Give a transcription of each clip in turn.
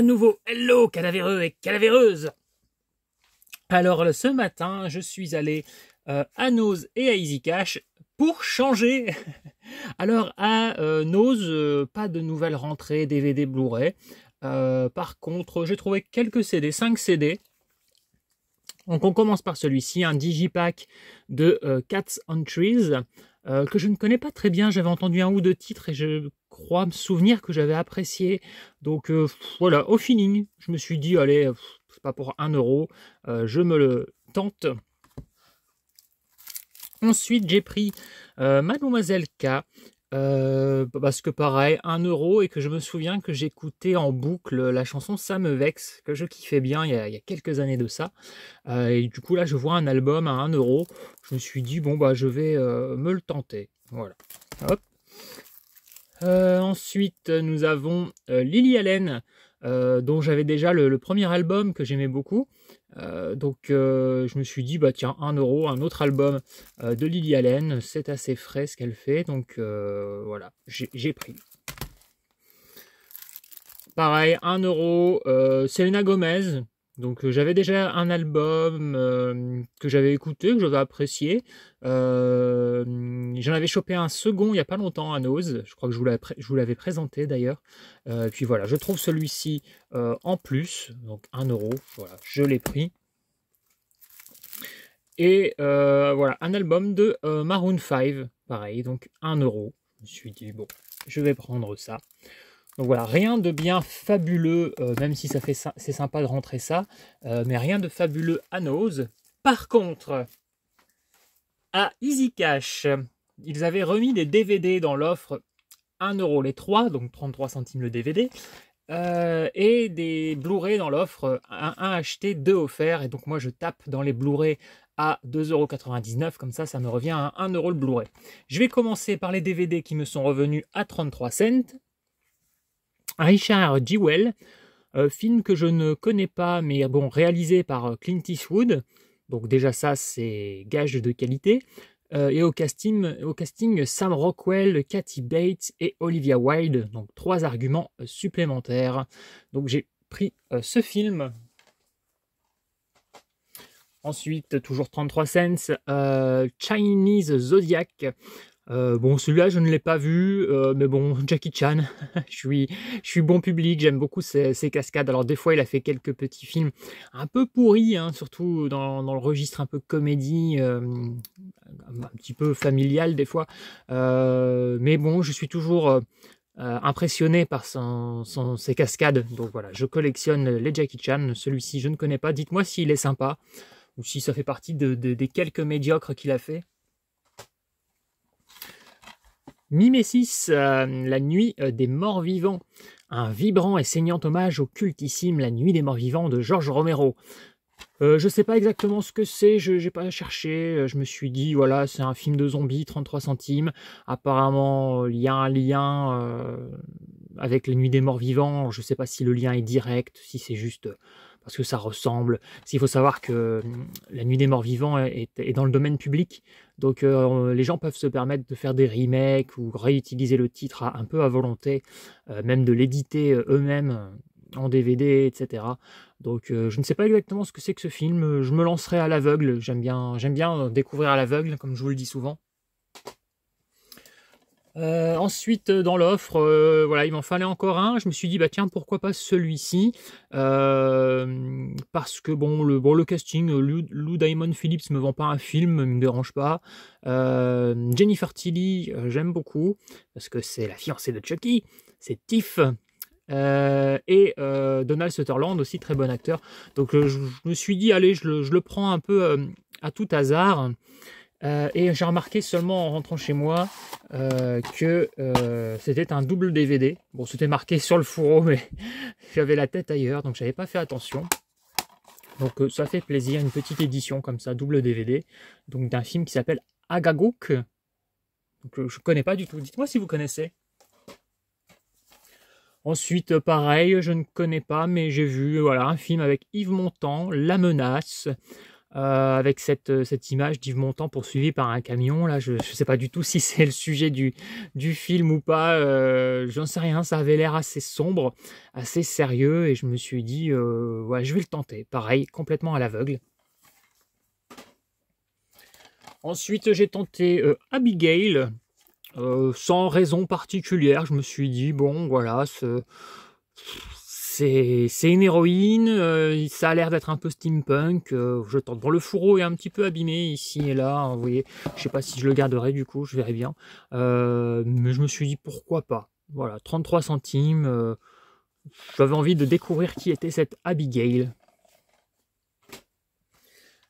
à nouveau, hello cadavéreux et cadavéreuse. Alors ce matin, je suis allé à Nose et à Easy Cash pour changer. Alors à Nose, pas de nouvelles rentrées DVD Blu-ray. Par contre, j'ai trouvé quelques CD, 5 CD. Donc on commence par celui-ci, un digipack de Cats on Trees, que je ne connais pas très bien. J'avais entendu un ou deux titres et je crois me souvenir que j'avais apprécié. Donc voilà, au feeling, je me suis dit, allez, c'est pas pour 1 euro, je me le tente. Ensuite, j'ai pris Mademoiselle K, parce que pareil, 1 euro, et que je me souviens que j'écoutais en boucle la chanson Ça me vexe, que je kiffais bien il y a quelques années de ça. Et du coup, là, je vois un album à 1 euro. Je me suis dit, bon, bah, je vais me le tenter. Voilà. Hop. Ensuite, nous avons Lily Allen, dont j'avais déjà le premier album que j'aimais beaucoup. Donc, je me suis dit, bah tiens, 1 euro, un autre album de Lily Allen. C'est assez frais ce qu'elle fait. Donc, voilà, j'ai pris. Pareil, 1 euro, Selena Gomez. Donc j'avais déjà un album que j'avais écouté, que j'avais apprécié. J'en avais chopé un second il n'y a pas longtemps à Nose. Je crois que je vous l'avais présenté d'ailleurs. Puis voilà, je trouve celui-ci en plus. Donc 1 euro, voilà, je l'ai pris. Et voilà, un album de Maroon 5, pareil, donc 1 euro. Je me suis dit, bon, je vais prendre ça. Donc voilà, rien de bien fabuleux, même si c'est sympa de rentrer ça, mais rien de fabuleux à Nose. Par contre, à Easy Cash, ils avaient remis des DVD dans l'offre 1 euro les 3, donc 33 centimes le DVD, et des Blu-ray dans l'offre 1 acheté, 2 offert. Et donc moi je tape dans les Blu-ray à 2,99 €, comme ça me revient à 1 euro le Blu-ray. Je vais commencer par les DVD qui me sont revenus à 33 cents. Richard Jewell, film que je ne connais pas, mais bon, réalisé par Clint Eastwood. Donc déjà ça, c'est gage de qualité. Et au casting, Sam Rockwell, Kathy Bates et Olivia Wilde. Donc 3 arguments supplémentaires. Donc j'ai pris ce film. Ensuite, toujours 33 cents, Chinese Zodiac. Bon, celui-là, je ne l'ai pas vu, mais bon, Jackie Chan, je suis bon public, j'aime beaucoup ses cascades. Alors, des fois, il a fait quelques petits films un peu pourris, hein, surtout dans le registre un peu comédie, un petit peu familial, des fois. Mais bon, je suis toujours impressionné par ses cascades. Donc voilà, je collectionne les Jackie Chan. Celui-ci, je ne connais pas. Dites-moi s'il est sympa, ou si ça fait partie des quelques médiocres qu'il a fait. Mimesis, la nuit des morts vivants, un vibrant et saignant hommage au cultissime La nuit des morts vivants de George Romero. Je sais pas exactement ce que c'est, je n'ai pas cherché, je me suis dit, voilà, c'est un film de zombies, 33 centimes. Apparemment, il y a un lien avec Les nuits des morts vivants. Je sais pas si le lien est direct, si c'est juste parce que ça ressemble. Il faut savoir que La nuit des morts vivants est dans le domaine public, donc les gens peuvent se permettre de faire des remakes ou réutiliser le titre un peu à volonté, même de l'éditer eux-mêmes en DVD, etc. Donc je ne sais pas exactement ce que c'est que ce film. Je me lancerai à l'aveugle. J'aime bien découvrir à l'aveugle, comme je vous le dis souvent. Ensuite, dans l'offre, voilà, il m'en fallait encore un. Je me suis dit, bah tiens, pourquoi pas celui-ci, parce que bon, le casting, Lou Diamond Phillips me vend pas un film, me dérange pas. Jennifer Tilly, j'aime beaucoup parce que c'est la fiancée de Chucky, c'est Tiff. Et Donald Sutherland aussi, très bon acteur. Donc je me suis dit, allez, je le prends un peu à tout hasard. Et j'ai remarqué seulement en rentrant chez moi que c'était un double DVD. Bon, c'était marqué sur le fourreau, mais j'avais la tête ailleurs, donc j'avais pas fait attention. Donc ça fait plaisir, une petite édition comme ça, double DVD, donc d'un film qui s'appelle Agagook. Donc je connais pas du tout. Dites-moi si vous connaissez. Ensuite, pareil, je ne connais pas, mais j'ai vu voilà un film avec Yves Montand, La Menace. avec cette image d'Yves Montand poursuivi par un camion. Là, je ne sais pas du tout si c'est le sujet du film ou pas. J'en sais rien, ça avait l'air assez sombre, assez sérieux, et je me suis dit, ouais, je vais le tenter. Pareil, complètement à l'aveugle. Ensuite, j'ai tenté Abigail, sans raison particulière. Je me suis dit, bon, voilà, c'est une héroïne, ça a l'air d'être un peu steampunk, je tente. Bon, le fourreau est un petit peu abîmé ici et là, hein, vous voyez, je sais pas si je le garderai du coup, je verrai bien. Mais je me suis dit pourquoi pas. Voilà, 33 centimes, j'avais envie de découvrir qui était cette Abigail.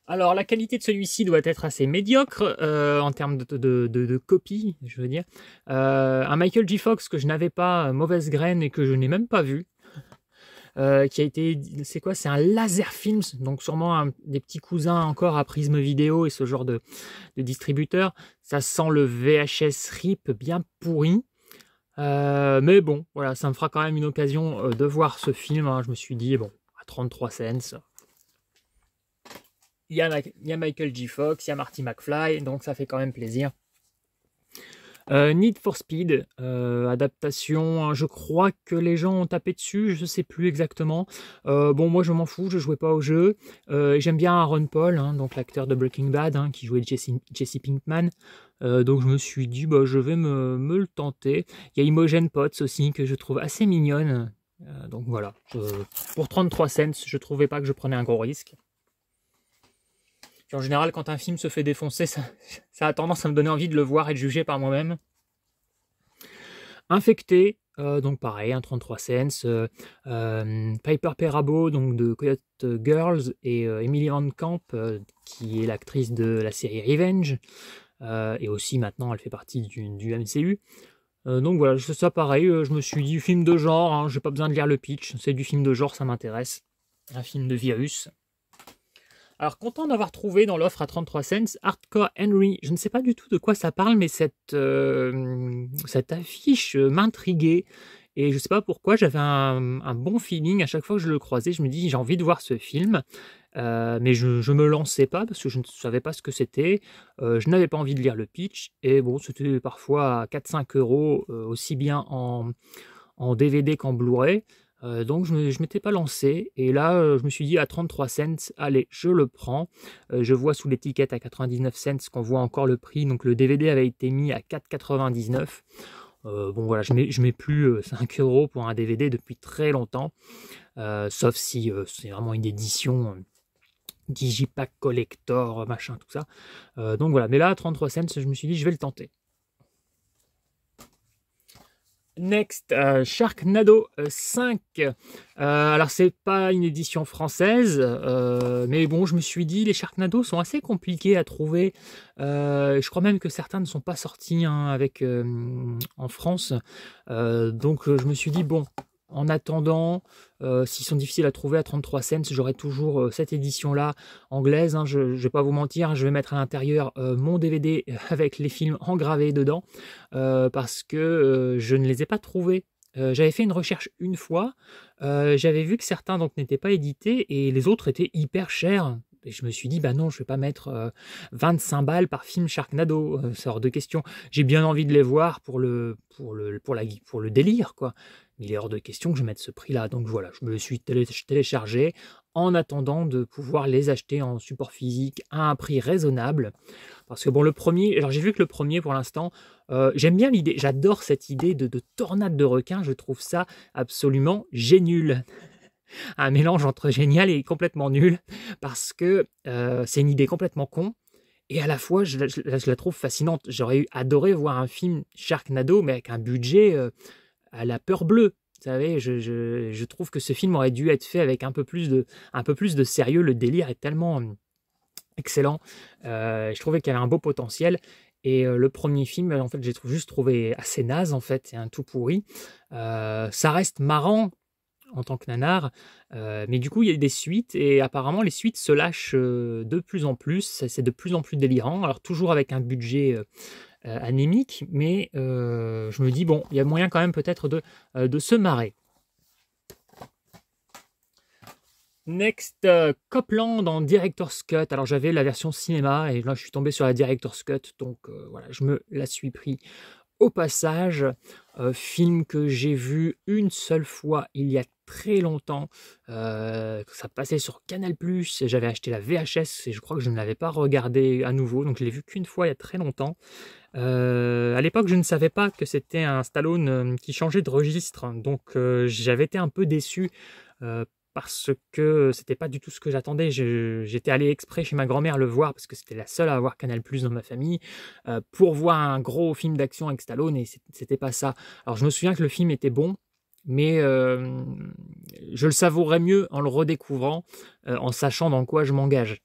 Alors, la qualité de celui-ci doit être assez médiocre en termes de copie, je veux dire. Un Michael J. Fox que je n'avais pas, mauvaise graine, et que je n'ai même pas vu. Qui a été, c'est quoi? C'est un Laser Films, donc sûrement des petits cousins encore à Prisme Vidéo et ce genre de distributeur. Ça sent le VHS RIP bien pourri. Mais bon, voilà, ça me fera quand même une occasion de voir ce film, hein. Je me suis dit, bon, à 33 cents, il y a Michael J. Fox, il y a Marty McFly, donc ça fait quand même plaisir. Need for Speed, adaptation, hein, je crois que les gens ont tapé dessus, je sais plus exactement. Bon, moi je m'en fous, je jouais pas au jeu. J'aime bien Aaron Paul, hein, donc l'acteur de Breaking Bad, hein, qui jouait Jesse Pinkman. Donc je me suis dit, bah, je vais me le tenter. Il y a Imogen Potts aussi, que je trouve assez mignonne. Donc voilà, pour 33 cents, je trouvais pas que je prenais un gros risque. En général, quand un film se fait défoncer, ça a tendance à me donner envie de le voir et de juger par moi-même. Infecté, donc pareil, 33 cents. Piper Perabo, donc de Coyote Girls, et Emily Van Camp, qui est l'actrice de la série Revenge, et aussi maintenant elle fait partie du MCU. Donc voilà, c'est ça pareil, je me suis dit film de genre, hein, j'ai pas besoin de lire le pitch, c'est du film de genre, ça m'intéresse. Un film de virus. Alors, content d'avoir trouvé dans l'offre à 33 cents Hardcore Henry. Je ne sais pas du tout de quoi ça parle, mais cette affiche m'intriguait. Et je ne sais pas pourquoi, j'avais un bon feeling. À chaque fois que je le croisais, je me dis, j'ai envie de voir ce film. Mais je ne me lançais pas parce que je ne savais pas ce que c'était. Je n'avais pas envie de lire le pitch. Et bon, c'était parfois à 4-5 euros, aussi bien en DVD qu'en Blu-ray. Donc je m'étais pas lancé, et là je me suis dit à 33 cents, allez, je le prends. Je vois sous l'étiquette à 99 cents qu'on voit encore le prix, donc le DVD avait été mis à 4,99 €. Bon voilà, je mets plus 5 euros pour un DVD depuis très longtemps, sauf si c'est vraiment une édition Digipack Collector, machin, tout ça. Donc voilà, mais là à 33 cents, je me suis dit je vais le tenter. Next, Sharknado 5. Alors c'est pas une édition française, mais bon, je me suis dit les Sharknado sont assez compliqués à trouver. Je crois même que certains ne sont pas sortis, hein, avec en France. Donc je me suis dit bon, en attendant, s'ils sont difficiles à trouver à 33 cents, j'aurai toujours cette édition-là anglaise, hein. Je ne vais pas vous mentir, je vais mettre à l'intérieur mon DVD avec les films engravés dedans, parce que je ne les ai pas trouvés. J'avais fait une recherche une fois, j'avais vu que certains donc n'étaient pas édités et les autres étaient hyper chers. Et je me suis dit, bah non, je vais pas mettre 25 balles par film Sharknado, c'est hors de question. J'ai bien envie de les voir pour le délire, quoi. Mais il est hors de question que je mette ce prix-là. Donc voilà, je me suis téléchargé en attendant de pouvoir les acheter en support physique à un prix raisonnable. Parce que bon, le premier, alors j'ai vu que le premier pour l'instant, j'aime bien l'idée, j'adore cette idée de tornade de requins, je trouve ça absolument génial. Un mélange entre génial et complètement nul, parce que c'est une idée complètement con, et à la fois je la trouve fascinante. J'aurais adoré voir un film Sharknado, mais avec un budget à la peur bleue. Vous savez, je trouve que ce film aurait dû être fait avec un peu plus de sérieux. Le délire est tellement excellent. Je trouvais qu'il y avait un beau potentiel. Et le premier film, en fait, j'ai juste trouvé assez naze, en fait, c'est un tout pourri. Ça reste marrant en tant que nanar, mais du coup il y a des suites, et apparemment les suites se lâchent de plus en plus, c'est de plus en plus délirant, alors toujours avec un budget anémique, mais je me dis bon, il y a moyen quand même peut-être de se marrer. Next, Copland en Director's Cut. Alors j'avais la version cinéma et là je suis tombé sur la Director's Cut, donc voilà, je me la suis pris au passage. Film que j'ai vu une seule fois il y a très longtemps, ça passait sur Canal+, j'avais acheté la VHS et je crois que je ne l'avais pas regardé à nouveau, donc je l'ai vu qu'une fois il y a très longtemps. À l'époque, je ne savais pas que c'était un Stallone qui changeait de registre, donc j'avais été un peu déçu parce que c'était pas du tout ce que j'attendais. J'étais allé exprès chez ma grand-mère le voir parce que c'était la seule à avoir Canal+ dans ma famille pour voir un gros film d'action avec Stallone et c'était pas ça. Alors je me souviens que le film était bon, mais je le savourerais mieux en le redécouvrant, en sachant dans quoi je m'engage.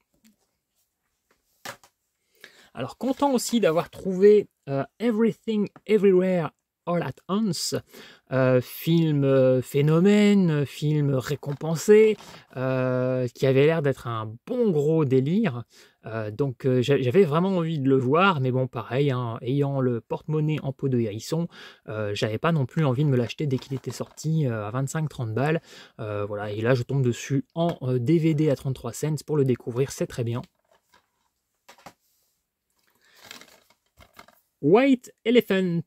Alors, content aussi d'avoir trouvé Everything Everywhere All at Once, film phénomène, film récompensé, qui avait l'air d'être un bon gros délire. Donc j'avais vraiment envie de le voir, mais bon, pareil, hein, ayant le porte-monnaie en peau de hérisson, j'avais pas non plus envie de me l'acheter dès qu'il était sorti à 25-30 balles. Voilà, et là je tombe dessus en DVD à 33 cents pour le découvrir, c'est très bien. White Elephant,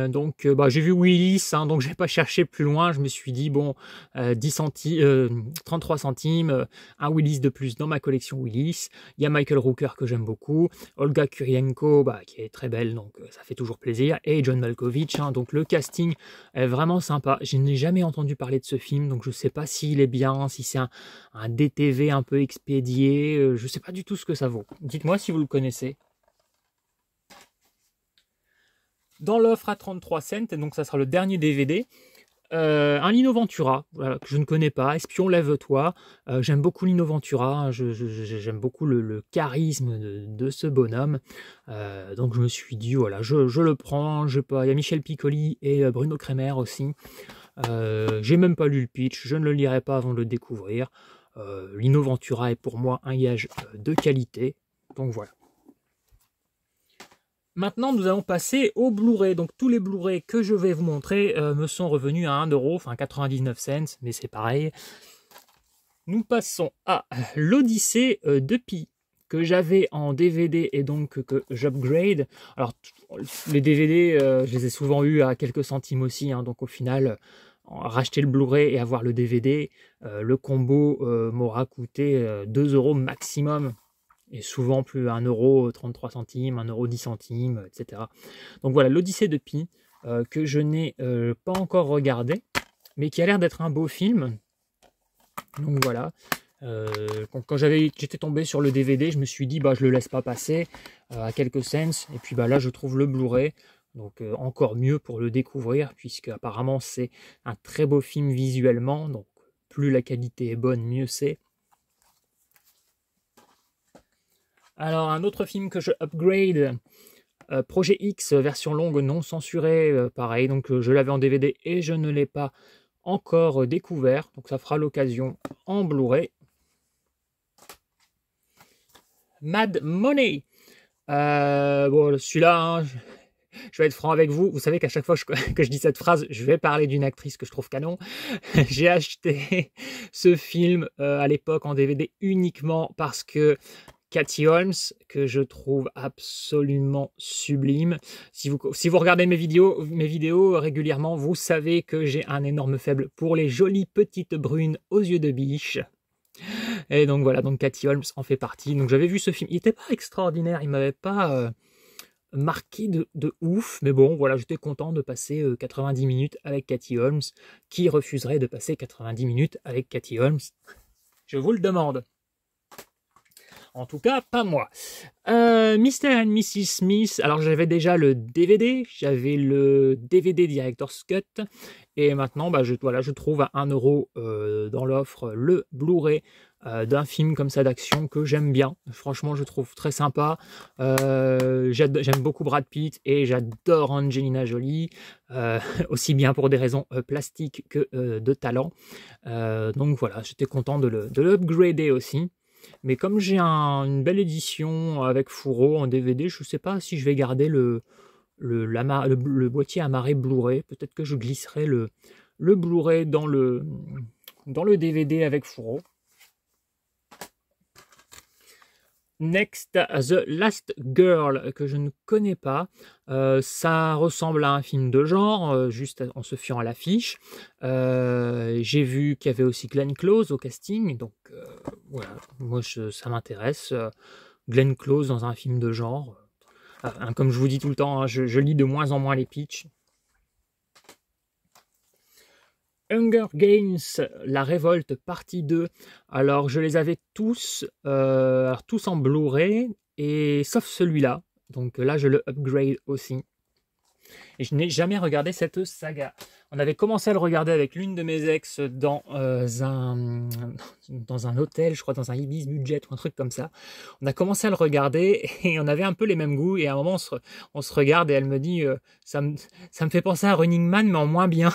donc j'ai vu Willis, hein, donc j'ai pas cherché plus loin, je me suis dit bon, 33 centimes, un Willis de plus dans ma collection Willis, il y a Michael Rooker que j'aime beaucoup, Olga Kurylenko qui est très belle, donc ça fait toujours plaisir, et John Malkovich, hein, donc le casting est vraiment sympa. Je n'ai jamais entendu parler de ce film, donc je sais pas s'il est bien, si c'est un DTV un peu expédié, je sais pas du tout ce que ça vaut. Dites-moi si vous le connaissez. Dans l'offre à 33 cents, donc ça sera le dernier DVD, un Lino Ventura, voilà, que je ne connais pas, Espion lève-toi, j'aime beaucoup Lino Ventura, hein, j'aime beaucoup le charisme de ce bonhomme, donc je me suis dit, voilà, je le prends, il y a Michel Piccoli et Bruno Kremer aussi, j'ai même pas lu le pitch, je ne le lirai pas avant de le découvrir, Lino Ventura est pour moi un gage de qualité, donc voilà. Maintenant, nous allons passer au Blu-ray. Donc, tous les Blu-ray que je vais vous montrer me sont revenus à 1€, enfin 99 cents, mais c'est pareil. Nous passons à l'Odyssée de Pi, que j'avais en DVD et donc que j'upgrade. Alors, les DVD, je les ai souvent eus à quelques centimes aussi, hein, donc au final, racheter le Blu-ray et avoir le DVD, le combo m'aura coûté 2€ maximum. Et souvent plus 1€, 33 centimes, 1€, 10 centimes, etc. Donc voilà, l'Odyssée de Pi, que je n'ai pas encore regardé, mais qui a l'air d'être un beau film. Donc voilà. Quand j'étais tombé sur le DVD, je me suis dit, je le laisse pas passer à quelques cents. Et puis là, je trouve le Blu-ray. Donc encore mieux pour le découvrir, puisque apparemment c'est un très beau film visuellement. Donc plus la qualité est bonne, mieux c'est. Alors, un autre film que je upgrade, Projet X, version longue non censurée, pareil, donc je l'avais en DVD et je ne l'ai pas encore découvert, donc ça fera l'occasion en Blu-ray. Mad Money, celui-là, hein, je vais être franc avec vous, vous savez qu'à chaque fois que je dis cette phrase, je vais parler d'une actrice que je trouve canon. J'ai acheté ce film à l'époque en DVD uniquement parce que Katie Holmes, que je trouve absolument sublime. Si vous regardez mes vidéos régulièrement, vous savez que j'ai un énorme faible pour les jolies petites brunes aux yeux de biche. Et donc voilà, donc Katie Holmes en fait partie. Donc j'avais vu ce film, il n'était pas extraordinaire, il m'avait pas marqué de ouf, mais bon, voilà, j'étais content de passer 90 minutes avec Katie Holmes. Qui refuserait de passer 90 minutes avec Katie Holmes? Je vous le demande. En tout cas, pas moi. Mr. and Mrs. Smith, alors j'avais déjà le DVD, j'avais le DVD Director's Cut, et maintenant je trouve à 1€ dans l'offre le Blu-ray d'un film comme ça d'action que j'aime bien. Franchement, je trouve très sympa. J'aime beaucoup Brad Pitt et j'adore Angelina Jolie, aussi bien pour des raisons plastiques que de talent. Donc voilà, j'étais content de l'upgrader aussi. Mais comme j'ai une belle édition avec fourreau en DVD, je ne sais pas si je vais garder le boîtier amarré Blu-ray. Peut-être que je glisserai le Blu-ray dans le DVD avec fourreau. Next, The Last Girl, que je ne connais pas. Ça ressemble à un film de genre, juste en se fiant à l'affiche. J'ai vu qu'il y avait aussi Glenn Close au casting, donc voilà, moi ça m'intéresse. Glenn Close dans un film de genre. Comme je vous dis tout le temps, hein, je lis de moins en moins les pitchs. Hunger Games, La Révolte, partie 2. Alors, je les avais tous, tous en Blu-ray, et sauf celui-là. Donc là, je le upgrade aussi. Et je n'ai jamais regardé cette saga. On avait commencé à le regarder avec l'une de mes ex dans un hôtel, je crois dans un Ibis Budget ou un truc comme ça. On a commencé à le regarder et on avait un peu les mêmes goûts. Et à un moment, on se regarde et elle me dit ça me fait penser à Running Man, mais en moins bien.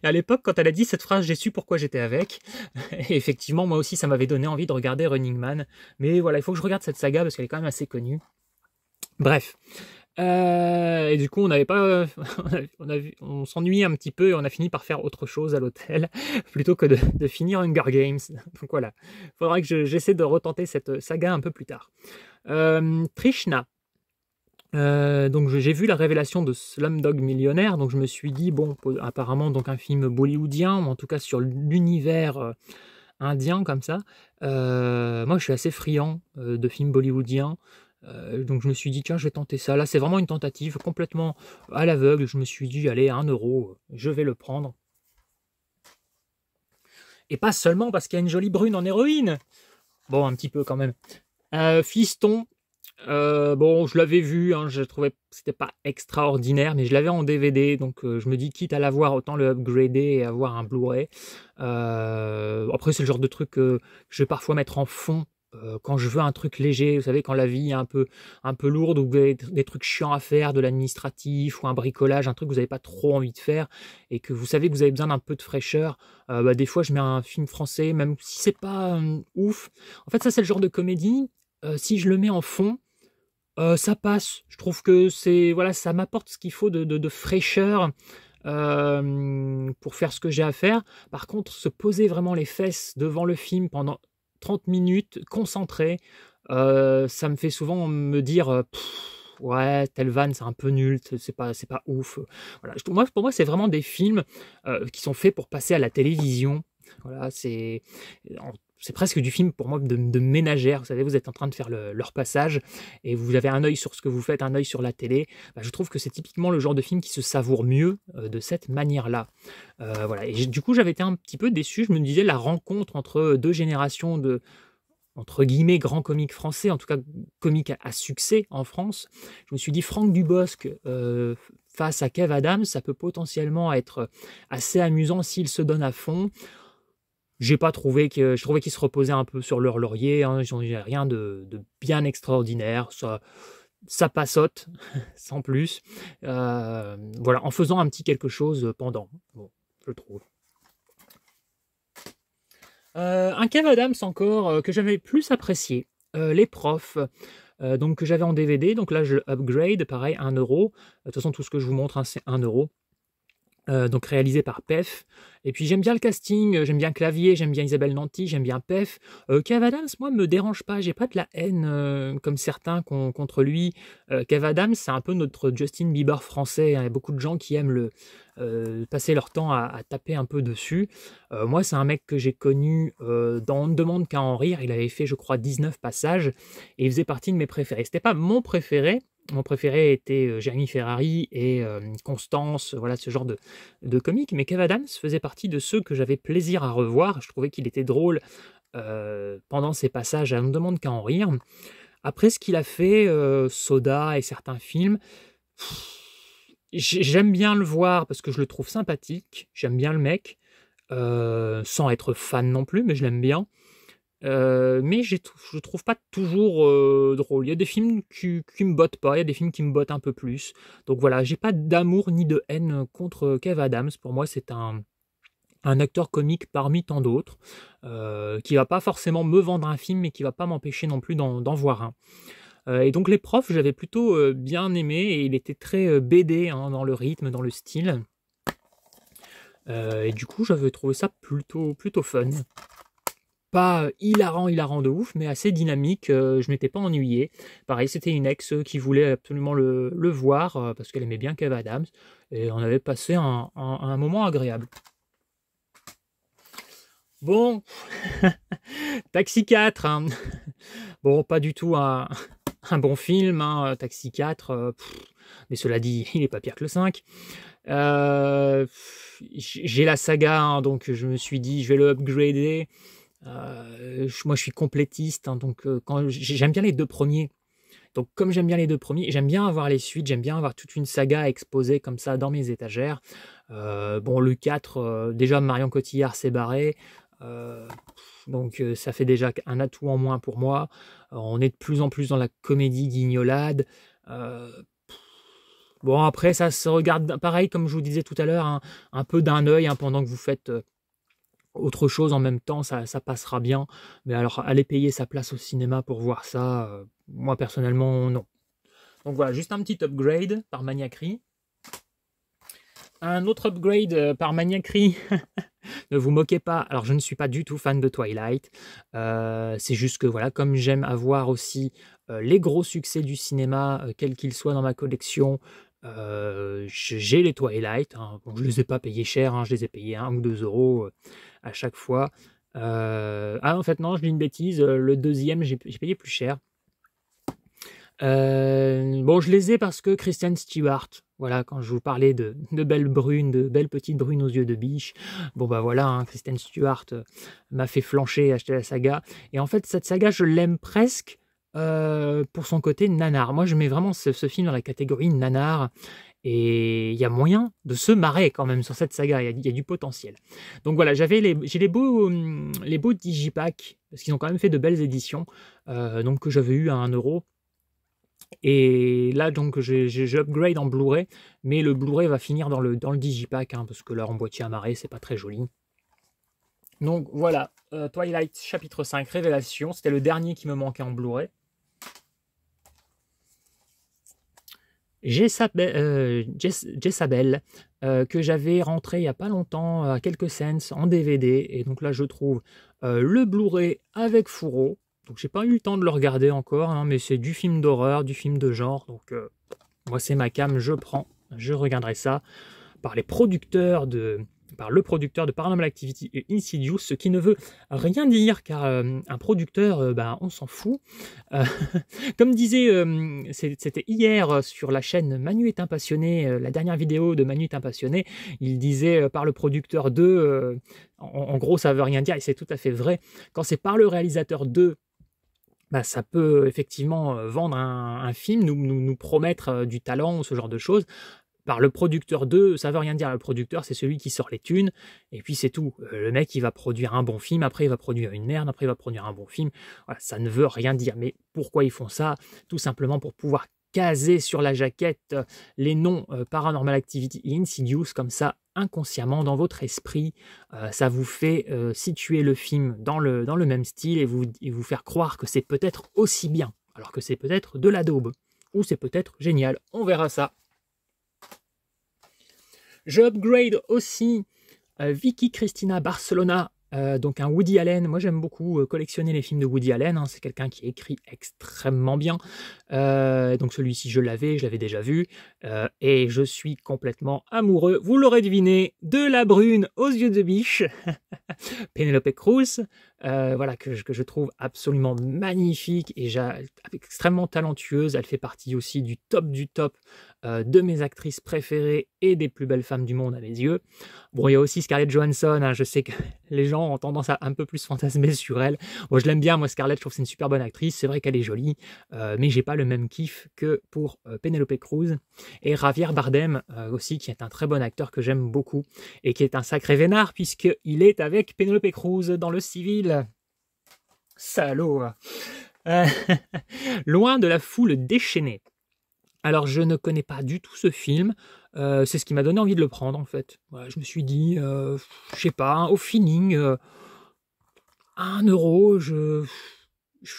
Et à l'époque, quand elle a dit cette phrase, j'ai su pourquoi j'étais avec. Et effectivement, moi aussi, ça m'avait donné envie de regarder Running Man. Mais voilà, il faut que je regarde cette saga parce qu'elle est quand même assez connue. Bref. Et du coup, on n'avait pas, on s'ennuyait un petit peu et on a fini par faire autre chose à l'hôtel plutôt que de finir Hunger Games. Donc voilà, il faudra que j'essaie de retenter cette saga un peu plus tard. Trishna. Donc j'ai vu la révélation de Slumdog Millionnaire, donc je me suis dit bon, apparemment donc un film bollywoodien ou en tout cas sur l'univers indien comme ça. Moi je suis assez friand de films bollywoodiens. Donc je me suis dit tiens, je vais tenter ça. Là c'est vraiment une tentative complètement à l'aveugle. Je me suis dit allez, 1 €, je vais le prendre. Et pas seulement parce qu'il y a une jolie brune en héroïne. Bon, un petit peu quand même. Fiston. Bon, je l'avais vu, hein, je trouvais que c'était pas extraordinaire, mais je l'avais en DVD, donc je me dis quitte à l'avoir, autant le upgrader et avoir un Blu-ray. Après, c'est le genre de truc que je vais parfois mettre en fond quand je veux un truc léger. Vous savez, quand la vie est un peu lourde, ou vous avez des trucs chiants à faire, de l'administratif ou un bricolage, un truc que vous n'avez pas trop envie de faire, et que vous savez que vous avez besoin d'un peu de fraîcheur. Des fois, je mets un film français, même si c'est pas ouf. En fait, ça, c'est le genre de comédie. Si je le mets en fond, ça passe. Je trouve que voilà, ça m'apporte ce qu'il faut de fraîcheur pour faire ce que j'ai à faire. Par contre, se poser vraiment les fesses devant le film pendant 30 minutes, concentré, ça me fait souvent me dire ouais, telle vanne, c'est un peu nul, c'est pas ouf. Voilà. Pour moi, c'est vraiment des films qui sont faits pour passer à la télévision. Voilà, c'est presque du film pour moi de ménagère. Vous savez, vous êtes en train de faire leur passage et vous avez un œil sur ce que vous faites, un œil sur la télé. Je trouve que c'est typiquement le genre de film qui se savoure mieux de cette manière-là. Voilà. Et du coup, j'avais été un petit peu déçu. Je me disais la rencontre entre deux générations de entre guillemets grands comiques français, en tout cas comiques à succès en France. Je me suis dit Franck Dubosc face à Kev Adams, ça peut potentiellement être assez amusant s'il se donne à fond. Je trouvais qu'ils se reposaient un peu sur leur laurier, hein. Ils n'ont rien de bien extraordinaire, ça passote, sans plus. Voilà, en faisant un petit quelque chose pendant, bon, je trouve. Un Kev Adams encore, que j'avais plus apprécié, Les Profs, donc que j'avais en DVD, donc là je upgrade, pareil, 1 €. De toute façon, tout ce que je vous montre, hein, c'est 1 €. Donc réalisé par Pef. Et puis j'aime bien le casting, j'aime bien Clavier, j'aime bien Isabelle Nanty, j'aime bien Pef. Kev Adams, moi, me dérange pas, j'ai pas de la haine comme certains contre lui. Kev Adams, c'est un peu notre Justin Bieber français, hein. Il y a beaucoup de gens qui aiment passer leur temps à taper un peu dessus. Moi, c'est un mec que j'ai connu dans On ne demande qu'à en rire. Il avait fait, je crois, 19 passages et il faisait partie de mes préférés. C'était pas mon préféré. Mon préféré était Jérémy Ferrari et Constance, voilà ce genre de comiques. Mais Kev Adams faisait partie de ceux que j'avais plaisir à revoir. Je trouvais qu'il était drôle pendant ses passages à On ne demande qu'à en rire. Après ce qu'il a fait, Soda et certains films, j'aime bien le voir parce que je le trouve sympathique. J'aime bien le mec, sans être fan non plus, mais je l'aime bien. Mais je trouve pas toujours drôle. Il y a des films qui me bottent pas, il y a des films qui me bottent un peu plus. Donc voilà, j'ai pas d'amour ni de haine contre Kev Adams. Pour moi, c'est un acteur comique parmi tant d'autres, qui va pas forcément me vendre un film, mais qui va pas m'empêcher non plus d'en voir un. Et donc Les Profs, j'avais plutôt bien aimé, et il était très BD, hein, dans le rythme, dans le style. Et du coup, j'avais trouvé ça plutôt fun. pas hilarant de ouf, mais assez dynamique, je m'étais pas ennuyé. Pareil, c'était une ex qui voulait absolument le voir, parce qu'elle aimait bien Kev Adams, et on avait passé un moment agréable. Bon, Taxi 4, hein. Bon, pas du tout un bon film, hein, Taxi 4, mais cela dit, il est pas pire que le 5. J'ai la saga, hein, donc je me suis dit, je vais le upgrader. Moi, je suis complétiste, hein, donc j'aime bien les deux premiers. Donc, comme j'aime bien les deux premiers, j'aime bien avoir les suites, j'aime bien avoir toute une saga exposée comme ça dans mes étagères. Bon, le 4, déjà Marion Cotillard s'est barré. Donc ça fait déjà un atout en moins pour moi. On est de plus en plus dans la comédie guignolade. Bon, après, ça se regarde pareil, comme je vous disais tout à l'heure, hein, un peu d'un œil, hein, pendant que vous faites autre chose en même temps, ça passera bien. Mais alors, aller payer sa place au cinéma pour voir ça, moi personnellement, non. Donc voilà, juste un petit upgrade par Maniaquerie. Un autre upgrade par Maniaquerie. Ne vous moquez pas, alors je ne suis pas du tout fan de Twilight. C'est juste que voilà, comme j'aime avoir aussi les gros succès du cinéma, quels qu'ils soient dans ma collection, j'ai les Twilight. Hein. Bon, je ne les ai pas payés cher, hein, je les ai payés 1 ou 2 euros à chaque fois. Ah, en fait, non, je dis une bêtise, le deuxième, j'ai payé plus cher. Bon, je les ai parce que Kristen Stewart, voilà, quand je vous parlais de belles brunes, de belles petites brunes aux yeux de biche, bon bah voilà, hein, Kristen Stewart m'a fait flancher, acheter la saga, et en fait cette saga je l'aime presque pour son côté nanar. Moi je mets vraiment ce film dans la catégorie nanar, et il y a moyen de se marrer quand même sur cette saga, il y a du potentiel. Donc voilà, j'ai les beaux digipacks, parce qu'ils ont quand même fait de belles éditions, donc que j'avais eu à 1 euro. Et là, donc, j'upgrade en Blu-ray, mais le Blu-ray va finir dans le digipack, hein, parce que là, en boîtier amarré, c'est pas très joli. Donc voilà, Twilight chapitre 5, Révélation, c'était le dernier qui me manquait en Blu-ray. Jezabel, que j'avais rentré il n'y a pas longtemps à quelques cents en DVD, et donc là, je trouve le Blu-ray avec fourreau. Donc j'ai pas eu le temps de le regarder encore, hein, mais c'est du film d'horreur, du film de genre, donc moi c'est ma cam, je regarderai ça par le producteur de Paranormal Activity et Insidious, ce qui ne veut rien dire, car un producteur, on s'en fout. Comme disait, c'était hier sur la chaîne Manu est un passionné, la dernière vidéo de Manu est un passionné, il disait par le producteur 2, en gros ça veut rien dire, et c'est tout à fait vrai, quand c'est par le réalisateur 2, ça peut effectivement vendre un film, nous promettre du talent, ce genre de choses. Par le producteur 2, ça veut rien dire. Le producteur, c'est celui qui sort les thunes, et puis c'est tout. Le mec, il va produire un bon film, après il va produire une merde, après il va produire un bon film. Voilà, ça ne veut rien dire. Mais pourquoi ils font ça? Tout simplement pour pouvoir caser sur la jaquette les noms Paranormal Activity et Insidious, comme ça, inconsciemment, dans votre esprit, ça vous fait situer le film dans le même style, et vous faire croire que c'est peut-être aussi bien, alors que c'est peut-être de la daube, ou c'est peut-être génial. On verra ça. Je upgrade aussi Vicky Cristina Barcelona, donc un Woody Allen. Moi j'aime beaucoup collectionner les films de Woody Allen, hein. C'est quelqu'un qui écrit extrêmement bien. Donc celui-ci je l'avais déjà vu, et je suis complètement amoureux, vous l'aurez deviné, de la brune aux yeux de biche, Penelope Cruz, voilà, que je trouve absolument magnifique et extrêmement talentueuse. Elle fait partie aussi du top de mes actrices préférées et des plus belles femmes du monde à mes yeux. Bon, il y a aussi Scarlett Johansson, hein, je sais que les gens ont tendance à un peu plus fantasmer sur elle. Bon, je l'aime bien, moi Scarlett, je trouve que c'est une super bonne actrice, c'est vrai qu'elle est jolie, mais j'ai pas le même kiff que pour Penelope Cruz. Et Javier Bardem aussi, qui est un très bon acteur que j'aime beaucoup, et qui est un sacré vénard, puisqu'il est avec Penelope Cruz dans Le Civil. Salaud. Loin de la foule déchaînée. Alors, je ne connais pas du tout ce film. C'est ce qui m'a donné envie de le prendre, en fait. Voilà, je me suis dit, je sais pas, hein, au feeling, 1 euro, je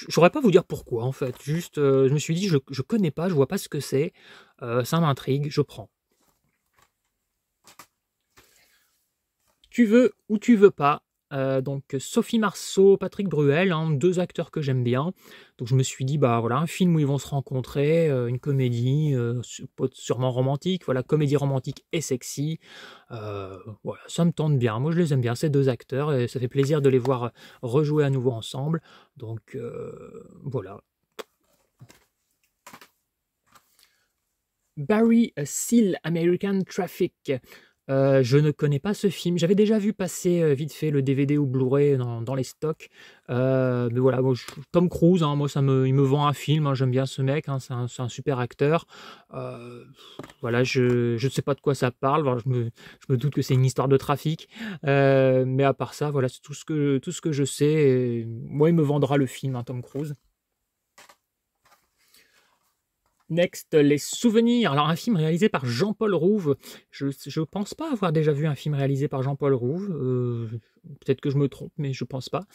saurais pas vous dire pourquoi, en fait. Juste, je me suis dit, je connais pas, je vois pas ce que c'est. Ça m'intrigue, je prends. Tu veux ou tu veux pas, donc Sophie Marceau, Patrick Bruel, hein, deux acteurs que j'aime bien. Donc je me suis dit, bah voilà, un film où ils vont se rencontrer, une comédie, sûrement romantique, voilà, comédie romantique et sexy. Voilà, ça me tente bien. Moi je les aime bien, ces deux acteurs, et ça fait plaisir de les voir rejouer à nouveau ensemble. Donc voilà. Barry Seal, American Traffic. Je ne connais pas ce film. J'avais déjà vu passer vite fait le DVD ou Blu-ray dans les stocks. Mais voilà, moi, Tom Cruise, hein, moi il me vend un film. Hein, j'aime bien ce mec, hein, c'est un super acteur. Voilà, je ne sais pas de quoi ça parle. Voilà, je me doute que c'est une histoire de trafic. Mais à part ça, voilà, c'est tout ce que je sais. Et moi, il me vendra le film, hein, Tom Cruise. Next, les souvenirs. Alors, un film réalisé par Jean-Paul Rouve. Je ne pense pas avoir déjà vu un film réalisé par Jean-Paul Rouve. Peut-être que je me trompe, mais je pense pas.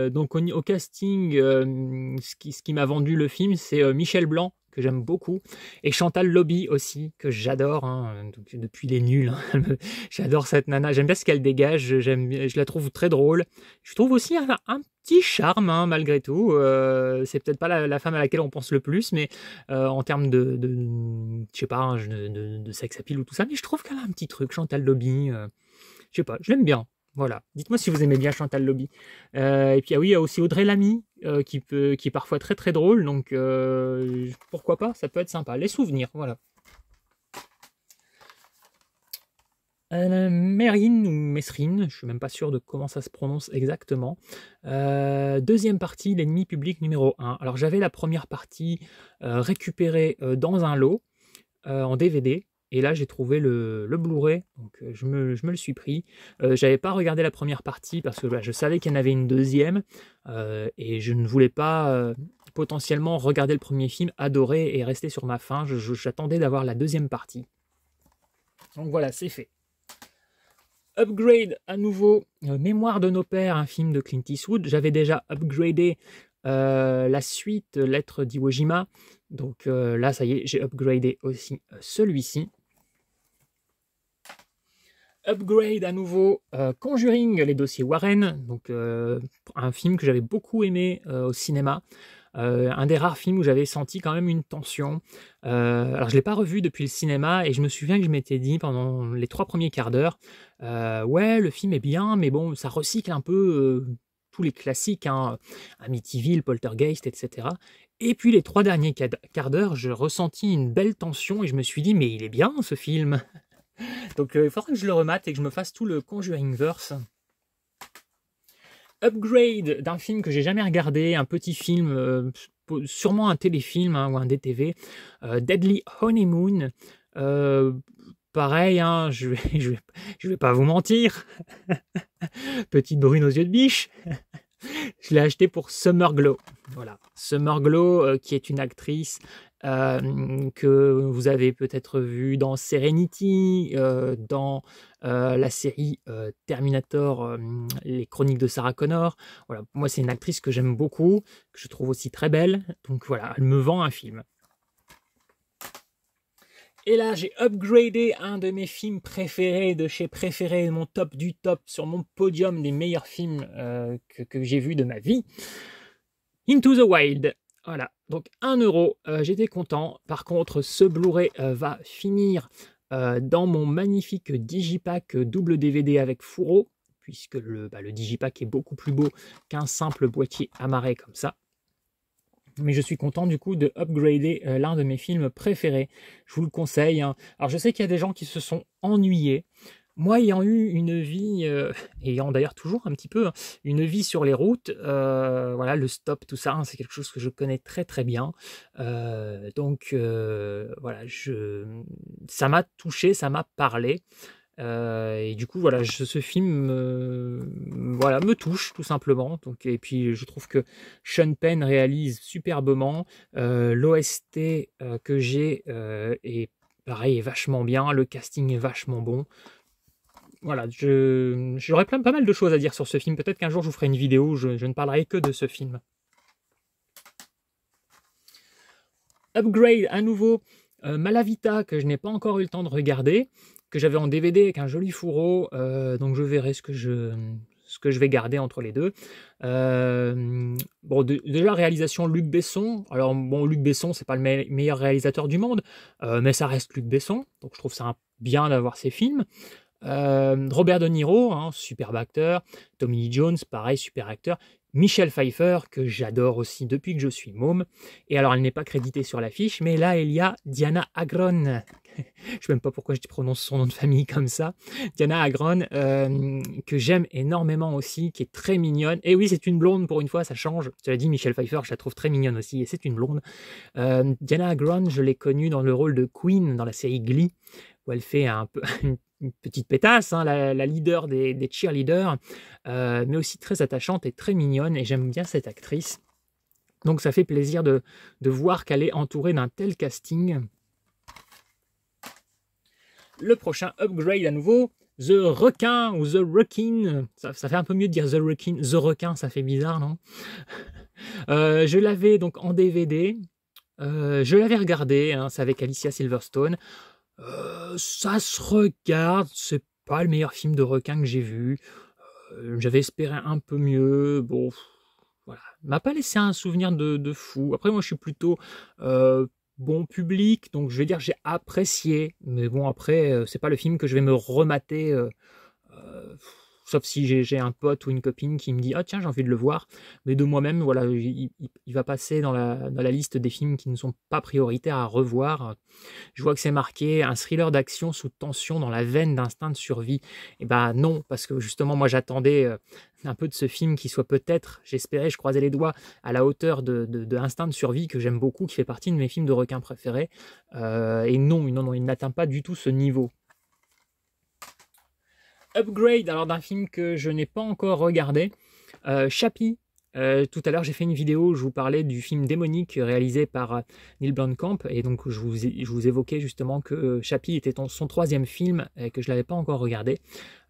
Donc, au casting, ce qui m'a vendu le film, c'est Michel Blanc, que j'aime beaucoup, et Chantal Lobby aussi, que j'adore, hein, depuis Les Nuls. Hein. J'adore cette nana, j'aime bien ce qu'elle dégage, je la trouve très drôle. Je trouve aussi un petit charme, hein, malgré tout. C'est peut-être pas la femme à laquelle on pense le plus, mais en termes je sais pas, hein, de sex appeal ou tout ça, mais je trouve qu'elle a un petit truc, Chantal Lobby. Je sais pas, je l'aime bien. Voilà. Dites-moi si vous aimez bien Chantal Lobby. Et puis, ah oui, il y a aussi Audrey Lamy, qui est parfois très très drôle. Donc, pourquoi pas, ça peut être sympa. Les souvenirs, voilà. Mérine ou Mesrine, je suis même pas sûr de comment ça se prononce exactement. Deuxième partie, l'ennemi public numéro 1. Alors, j'avais la première partie récupérée dans un lot en DVD. Et là, j'ai trouvé le Blu-ray, donc je me le suis pris. J'avais pas regardé la première partie parce que je savais qu'il y en avait une deuxième et je ne voulais pas potentiellement regarder le premier film, adorer et rester sur ma faim. J'attendais d'avoir la deuxième partie. Donc voilà, c'est fait. Upgrade à nouveau, Mémoire de nos pères, un film de Clint Eastwood. J'avais déjà upgradé la suite, Lettre d'Iwo Jima. Donc là, ça y est, j'ai upgradé aussi celui-ci. Upgrade à nouveau, Conjuring, les dossiers Warren, donc un film que j'avais beaucoup aimé au cinéma. Un des rares films où j'avais senti quand même une tension. Alors je ne l'ai pas revu depuis le cinéma et je me souviens que je m'étais dit pendant les 3 premiers quarts d'heure, ouais, le film est bien, mais bon, ça recycle un peu tous les classiques, hein, Amityville, Poltergeist, etc. Et puis les 3 derniers quarts d'heure, je ressentis une belle tension et je me suis dit, mais il est bien ce film. Donc il faudra que je le remate et que je me fasse tout le Conjuringverse. Upgrade d'un film que j'ai jamais regardé, un petit film, sûrement un téléfilm, hein, ou un DTV, Deadly Honeymoon. Pareil, hein, je vais pas vous mentir. Petite brune aux yeux de biche. Je l'ai acheté pour Summer Glau. Voilà, Summer Glau, qui est une actrice que vous avez peut-être vue dans Serenity, dans la série Terminator, les chroniques de Sarah Connor. Voilà, moi c'est une actrice que j'aime beaucoup, que je trouve aussi très belle. Donc voilà, elle me vend un film. Et là, j'ai upgradé un de mes films préférés, de chez préférés, mon top du top, sur mon podium des meilleurs films que j'ai vus de ma vie. Into the Wild. Voilà, donc 1 euro, j'étais content. Par contre, ce Blu-ray va finir dans mon magnifique digipack double DVD avec fourreau, puisque le digipack est beaucoup plus beau qu'un simple boîtier amarré comme ça. Mais je suis content du coup de upgrader l'un de mes films préférés. Je vous le conseille, hein. Alors je sais qu'il y a des gens qui se sont ennuyés. Moi, ayant eu une vie, ayant d'ailleurs toujours un petit peu, hein, une vie sur les routes, voilà, le stop, tout ça, hein, c'est quelque chose que je connais très très bien. Donc voilà, ça m'a touché, ça m'a parlé. Et du coup, voilà, ce film voilà, me touche tout simplement. Donc, et puis, je trouve que Sean Penn réalise superbement. L'OST que j'ai est pareil, est vachement bien. Le casting est vachement bon. Voilà, j'aurais pas mal de choses à dire sur ce film. Peut-être qu'un jour je vous ferai une vidéo où je ne parlerai que de ce film. Upgrade à nouveau, Malavita, que je n'ai pas encore eu le temps de regarder. que j'avais en DVD avec un joli fourreau, donc je verrai ce que je vais garder entre les deux. Bon, déjà réalisation Luc Besson. Alors bon, Luc Besson, c'est pas le meilleur réalisateur du monde, mais ça reste Luc Besson, donc je trouve ça bien d'avoir ses films. Robert De Niro, hein, superbe acteur. Tommy Lee Jones, pareil, super acteur. Michelle Pfeiffer, que j'adore aussi depuis que je suis môme. Et alors, elle n'est pas créditée sur l'affiche, mais là, il y a Diana Agron. Je ne sais même pas pourquoi je prononce son nom de famille comme ça. Diana Agron, que j'aime énormément aussi, qui est très mignonne. Et oui, c'est une blonde pour une fois, ça change. Tu l'as dit, Michelle Pfeiffer, je la trouve très mignonne aussi, et c'est une blonde. Diana Agron, je l'ai connue dans le rôle de Queen dans la série Glee, où elle fait un peu une petite pétasse, hein, la leader des cheerleaders, mais aussi très attachante et très mignonne, et j'aime bien cette actrice. Donc ça fait plaisir de voir qu'elle est entourée d'un tel casting. Le prochain upgrade à nouveau, The Requin ou The Requin. Ça fait un peu mieux de dire The Requin. The Requin, ça fait bizarre, non? Je l'avais donc en DVD. Je l'avais regardé, hein, c'est avec Alicia Silverstone. Ça se regarde, c'est pas le meilleur film de requin que j'ai vu. J'avais espéré un peu mieux. Bon, voilà. M'a pas laissé un souvenir de fou. Après, moi, je suis plutôt bon public, donc je vais dire j'ai apprécié. Mais bon, après, c'est pas le film que je vais me remater. Sauf si j'ai un pote ou une copine qui me dit « Ah tiens, j'ai envie de le voir ». Mais de moi-même, voilà, il va passer dans la liste des films qui ne sont pas prioritaires à revoir. Je vois que c'est marqué « Un thriller d'action sous tension dans la veine d'instinct de survie ». Et ben non, parce que justement, moi j'attendais un peu de ce film qui soit peut-être, j'espérais, je croisais les doigts, à la hauteur de Instinct de survie, que j'aime beaucoup, qui fait partie de mes films de requins préférés. Et non, il n'atteint pas du tout ce niveau. Upgrade, alors d'un film que je n'ai pas encore regardé, Chappie. Tout à l'heure, j'ai fait une vidéo où je vous parlais du film démonique réalisé par Neil Blomkamp, et donc je vous évoquais justement que Chappie était son 3e film et que je ne l'avais pas encore regardé.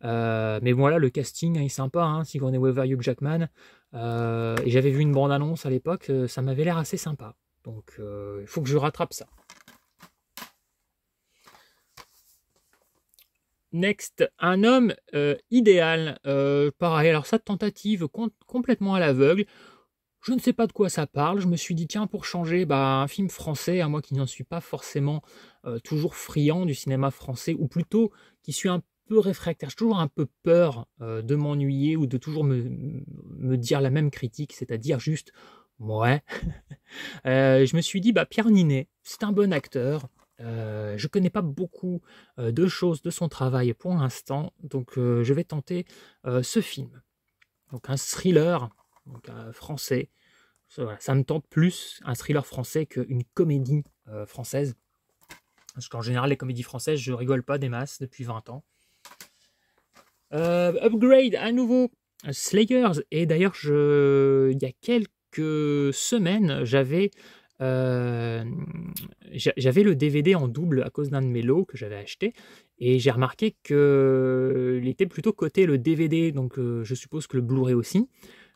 Mais voilà, le casting est sympa, hein, Sigourney Weaver, Hugh Jackman, et j'avais vu une bande-annonce à l'époque, ça m'avait l'air assez sympa. Donc il faut que je rattrape ça. Next, un homme idéal. Pareil, alors ça, tentative complètement à l'aveugle. Je ne sais pas de quoi ça parle. Je me suis dit, tiens, pour changer, un film français, à moi qui n'en suis pas forcément toujours friand du cinéma français, ou plutôt qui suis un peu réfractaire. J'ai toujours un peu peur de m'ennuyer ou de toujours me dire la même critique, c'est-à-dire juste, ouais. Je me suis dit, Pierre Ninet, c'est un bon acteur. Je connais pas beaucoup de choses de son travail pour l'instant, donc je vais tenter ce film. Donc un thriller donc, français. Voilà, ça me tente plus un thriller français qu'une comédie française. Parce qu'en général, les comédies françaises, je rigole pas des masses depuis 20 ans. Upgrade à nouveau, Slayers. Et d'ailleurs, il y a quelques semaines, j'avais le DVD en double à cause d'un de mes lots que j'avais acheté, et j'ai remarqué qu'il était plutôt coté le DVD, donc je suppose que le Blu-ray aussi.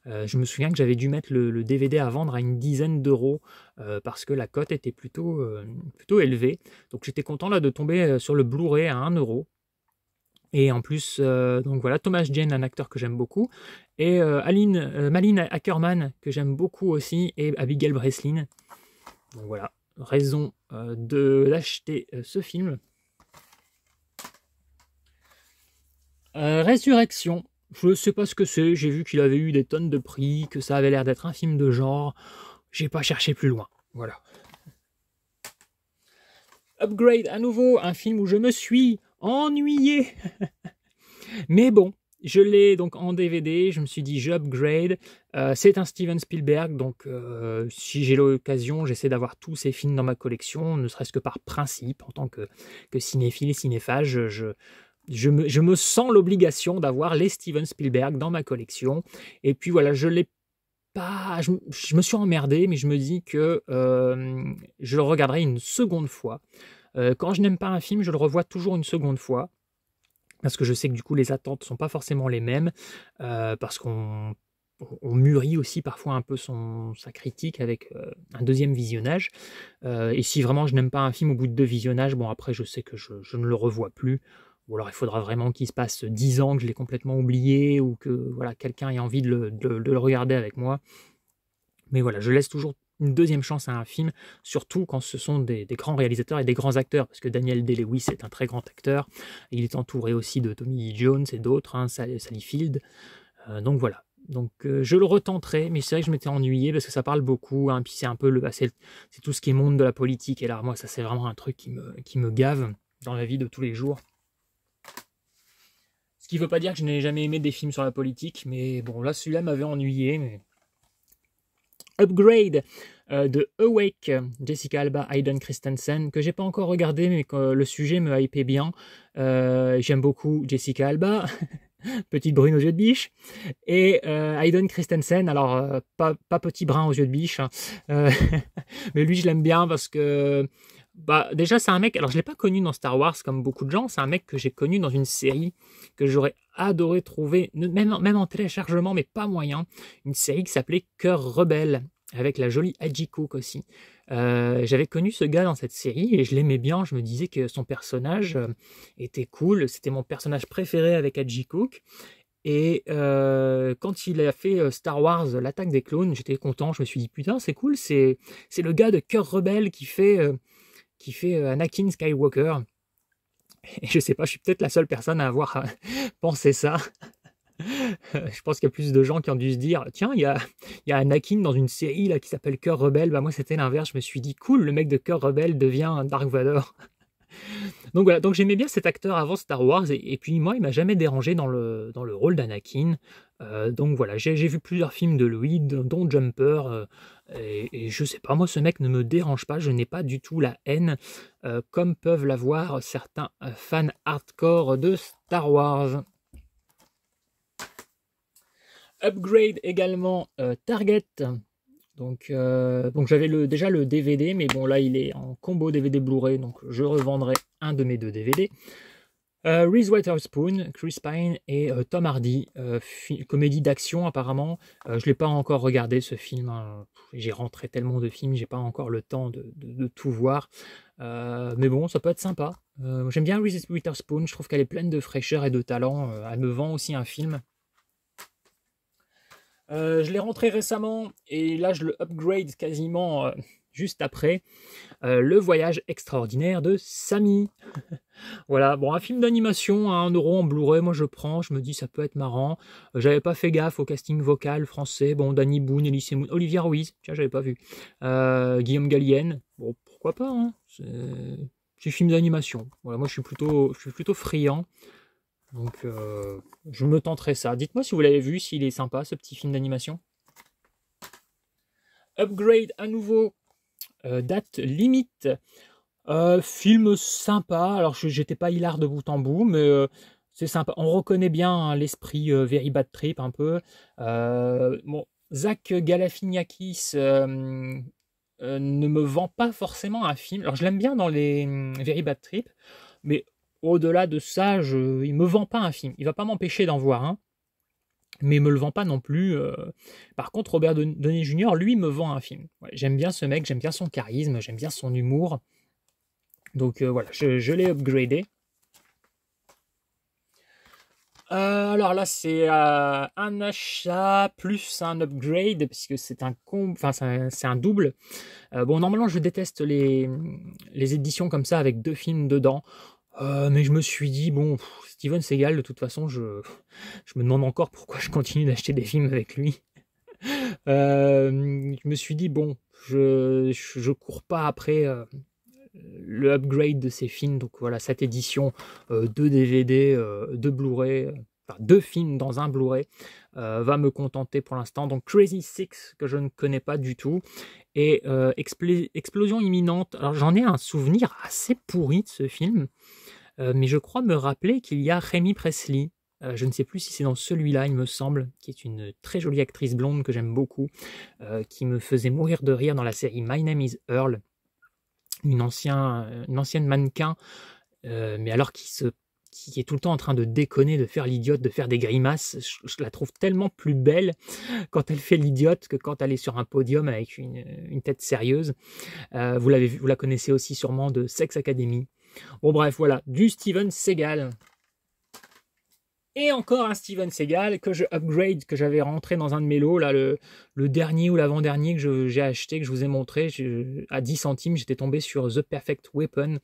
Je me souviens que j'avais dû mettre le DVD à vendre à une dizaine d'euros parce que la cote était plutôt élevée. Donc j'étais content là de tomber sur le Blu-ray à 1 euro. Et en plus, donc voilà, Thomas Jane, un acteur que j'aime beaucoup, et Malin Ackerman, que j'aime beaucoup aussi, et Abigail Breslin. Donc voilà, raison d'acheter ce film. Résurrection, je ne sais pas ce que c'est, j'ai vu qu'il avait eu des tonnes de prix, que ça avait l'air d'être un film de genre, j'ai pas cherché plus loin, voilà. Upgrade, à nouveau, un film où je me suis ennuyé. Mais bon, je l'ai donc en DVD, je me suis dit j'upgrade. C'est un Steven Spielberg, donc si j'ai l'occasion, j'essaie d'avoir tous ses films dans ma collection, ne serait-ce que par principe, en tant que cinéphile et cinéphage, je me sens l'obligation d'avoir les Steven Spielberg dans ma collection. Et puis voilà, je l'ai pas, je me suis emmerdé, mais je me dis que je le regarderai une seconde fois. Quand je n'aime pas un film, je le revois toujours une seconde fois. Parce que je sais que du coup les attentes ne sont pas forcément les mêmes, parce qu'on mûrit aussi parfois un peu sa critique avec un deuxième visionnage. Et si vraiment je n'aime pas un film au bout de 2 visionnages, bon après je sais que je ne le revois plus. ou alors il faudra vraiment qu'il se passe 10 ans que je l'ai complètement oublié, ou que voilà, quelqu'un ait envie de le regarder avec moi. Mais voilà, je laisse toujours une deuxième chance à un film, surtout quand ce sont des grands réalisateurs et des grands acteurs, parce que Daniel Day-Lewis est un très grand acteur, il est entouré aussi de Tommy Lee Jones et d'autres, hein, Sally Field, donc voilà. Donc je le retenterai, mais c'est vrai que je m'étais ennuyé parce que ça parle beaucoup, hein, puis c'est un peu c'est tout ce qui est monde de la politique, et là moi ça c'est vraiment un truc qui me gave dans la vie de tous les jours. Ce qui veut pas dire que je n'ai jamais aimé des films sur la politique, mais bon là celui-là m'avait ennuyé. Mais... Upgrade de Awake, Jessica Alba, Hayden Christensen, que j'ai pas encore regardé, mais que le sujet me hypait bien. J'aime beaucoup Jessica Alba, petite brune aux yeux de biche, et Hayden Christensen, alors pas petit brun aux yeux de biche, hein, mais lui je l'aime bien parce que déjà c'est un mec, alors je l'ai pas connu dans Star Wars comme beaucoup de gens, c'est un mec que j'ai connu dans une série que j'aurais adoré trouver, même en téléchargement, mais pas moyen, une série qui s'appelait Cœur Rebelle, avec la jolie Adji Cook aussi. J'avais connu ce gars dans cette série et je l'aimais bien, je me disais que son personnage était cool, c'était mon personnage préféré avec Adji Cook. Et quand il a fait Star Wars, l'attaque des clones, j'étais content, je me suis dit putain c'est cool, c'est le gars de Cœur Rebelle qui fait Anakin Skywalker. Et je sais pas, je suis peut-être la seule personne à avoir pensé ça. Je pense qu'il y a plus de gens qui ont dû se dire tiens, il y a Anakin dans une série là qui s'appelle Cœur Rebelle. Moi c'était l'inverse, je me suis dit cool, le mec de Cœur Rebelle devient Dark Vador. Donc voilà, donc j'aimais bien cet acteur avant Star Wars, et puis moi il m'a jamais dérangé dans le rôle d'Anakin. Donc voilà, j'ai vu plusieurs films de lui, dont Jumper, et je sais pas, moi ce mec ne me dérange pas, je n'ai pas du tout la haine, comme peuvent l'avoir certains fans hardcore de Star Wars. Upgrade également, Target. Donc j'avais déjà le DVD, mais bon là il est en combo DVD Blu-ray, donc je revendrai un de mes deux DVD. Reese Witherspoon, Chris Pine et Tom Hardy, comédie d'action apparemment. Je ne l'ai pas encore regardé ce film, hein. J'ai rentré tellement de films, j'ai pas encore le temps de tout voir. Mais bon, ça peut être sympa. J'aime bien Reese Witherspoon, je trouve qu'elle est pleine de fraîcheur et de talent. Elle me vend aussi un film. Je l'ai rentré récemment et là je le upgrade quasiment juste après. Le voyage extraordinaire de Samy. Voilà, bon, un film d'animation à 1€ en Blu-ray, moi je prends, je me dis ça peut être marrant. J'avais pas fait gaffe au casting vocal français. Bon, Danny Boone, Elise Moon, Olivia Ruiz, tiens, j'avais pas vu. Guillaume Gallienne, bon, pourquoi pas, hein. C'est film d'animation. Voilà, moi je suis plutôt friand. Donc je me tenterai ça. Dites-moi si vous l'avez vu, s'il est sympa ce petit film d'animation. Upgrade à nouveau, date limite. Film sympa. Alors j'étais pas hilar de bout en bout, mais c'est sympa. On reconnaît bien, hein, l'esprit Very Bad Trip un peu. Bon, Zach Galifianakis ne me vend pas forcément un film. Alors je l'aime bien dans les Very Bad Trip, mais au-delà de ça, il me vend pas un film. Il va pas m'empêcher d'en voir un, mais il me le vend pas non plus. Par contre, Robert Downey Jr., lui, me vend un film. Ouais, j'aime bien ce mec, j'aime bien son charisme, j'aime bien son humour. Donc voilà, je l'ai upgradé. Alors là, c'est un achat plus un upgrade, puisque c'est c'est un double. Bon, normalement, je déteste les éditions comme ça avec 2 films dedans. Mais je me suis dit, bon, Steven Seagal, de toute façon, je me demande encore pourquoi je continue d'acheter des films avec lui. Je me suis dit, bon, je cours pas après le upgrade de ces films. Donc voilà, cette édition, 2 DVD, 2 Blu-ray, enfin 2 films dans un Blu-ray, va me contenter pour l'instant. Donc Crazy Six, que je ne connais pas du tout, et Explosion imminente. Alors j'en ai un souvenir assez pourri de ce film, mais je crois me rappeler qu'il y a Remy Presley. Je ne sais plus si c'est dans celui-là, il me semble, qui est une très jolie actrice blonde que j'aime beaucoup, qui me faisait mourir de rire dans la série My Name is Earl, une ancienne mannequin, mais alors qui est tout le temps en train de déconner, de faire l'idiote, de faire des grimaces. Je la trouve tellement plus belle quand elle fait l'idiote que quand elle est sur un podium avec une tête sérieuse. Vous la connaissez aussi sûrement de Sex Academy. Bon bref, voilà, du Steven Seagal. Et encore un Steven Seagal que je upgrade, que j'avais rentré dans un de mes lots, là, le dernier ou l'avant-dernier que j'ai acheté, que je vous ai montré, à 10 centimes, j'étais tombé sur The Perfect Weapon.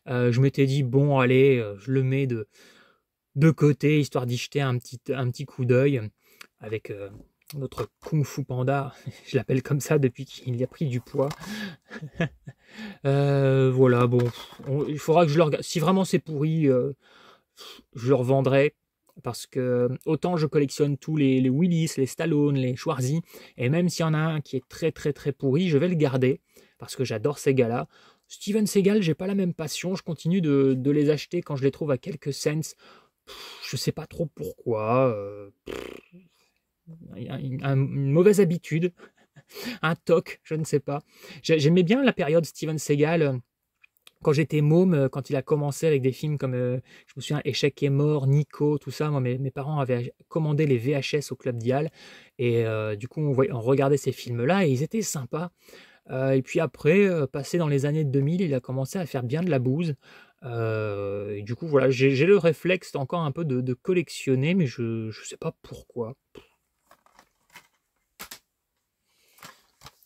Je m'étais dit, bon, allez, je le mets de côté, histoire d'y jeter un petit coup d'œil, avec notre Kung Fu Panda, je l'appelle comme ça depuis qu'il a pris du poids. Voilà, bon, il faudra que je le regarde. Si vraiment c'est pourri, je le revendrai. Parce que autant je collectionne tous les Willis, les Stallone, les Schwarzy, et même s'il y en a un qui est très très très pourri, je vais le garder, parce que j'adore ces gars-là. Steven Seagal, j'ai pas la même passion, je continue de les acheter quand je les trouve à quelques cents. Je sais pas trop pourquoi. Une mauvaise habitude, un toc, je ne sais pas. J'aimais bien la période Steven Seagal. Quand j'étais môme, quand il a commencé avec des films comme, je me souviens, Échec est mort, Nico, tout ça, moi, mes parents avaient commandé les VHS au Club Dial, et du coup, on regardait ces films-là, et ils étaient sympas. Et puis après, passé dans les années 2000, il a commencé à faire bien de la bouse. Et du coup, voilà, j'ai le réflexe encore un peu de collectionner, mais je sais pas pourquoi.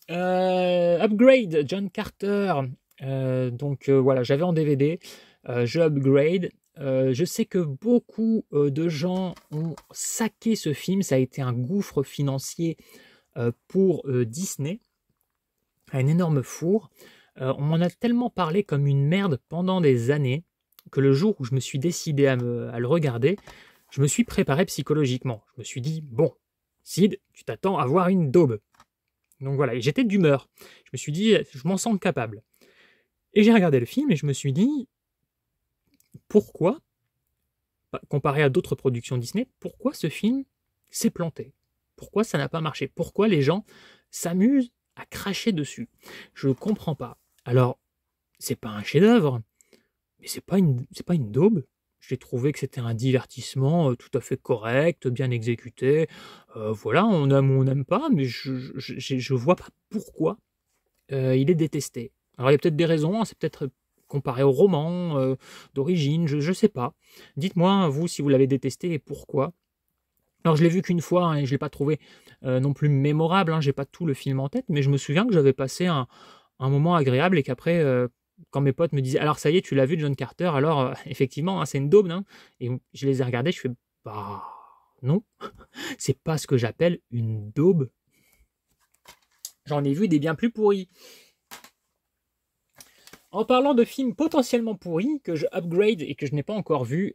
Upgrade, John Carter. Donc voilà, j'avais en DVD, je upgrade. Je sais que beaucoup de gens ont saqué ce film, ça a été un gouffre financier pour Disney, un énorme four. On m'en a tellement parlé comme une merde pendant des années que le jour où je me suis décidé à le regarder, je me suis préparé psychologiquement. Je me suis dit, bon, Sid, tu t'attends à voir une daube. Donc voilà, et j'étais d'humeur. Je me suis dit, je m'en sens capable. Et j'ai regardé le film et je me suis dit, pourquoi, comparé à d'autres productions Disney, pourquoi ce film s'est planté? Pourquoi ça n'a pas marché? Pourquoi les gens s'amusent à cracher dessus? Je ne comprends pas. Alors, c'est pas un chef-d'œuvre, mais c'est pas une daube. J'ai trouvé que c'était un divertissement tout à fait correct, bien exécuté. Voilà, on aime ou on n'aime pas, mais je vois pas pourquoi il est détesté. Alors il y a peut-être des raisons, hein, c'est peut-être comparé au roman d'origine, je sais pas. Dites-moi, vous, si vous l'avez détesté et pourquoi. Alors je l'ai vu qu'une fois hein, et je l'ai pas trouvé non plus mémorable, hein, j'ai pas tout le film en tête, mais je me souviens que j'avais passé un moment agréable et qu'après, quand mes potes me disaient alors ça y est, tu l'as vu John Carter, alors effectivement, hein, c'est une daube, hein, et je les ai regardés, je fais bah non, c'est pas ce que j'appelle une daube. J'en ai vu des bien plus pourris. En parlant de films potentiellement pourris que je upgrade et que je n'ai pas encore vu,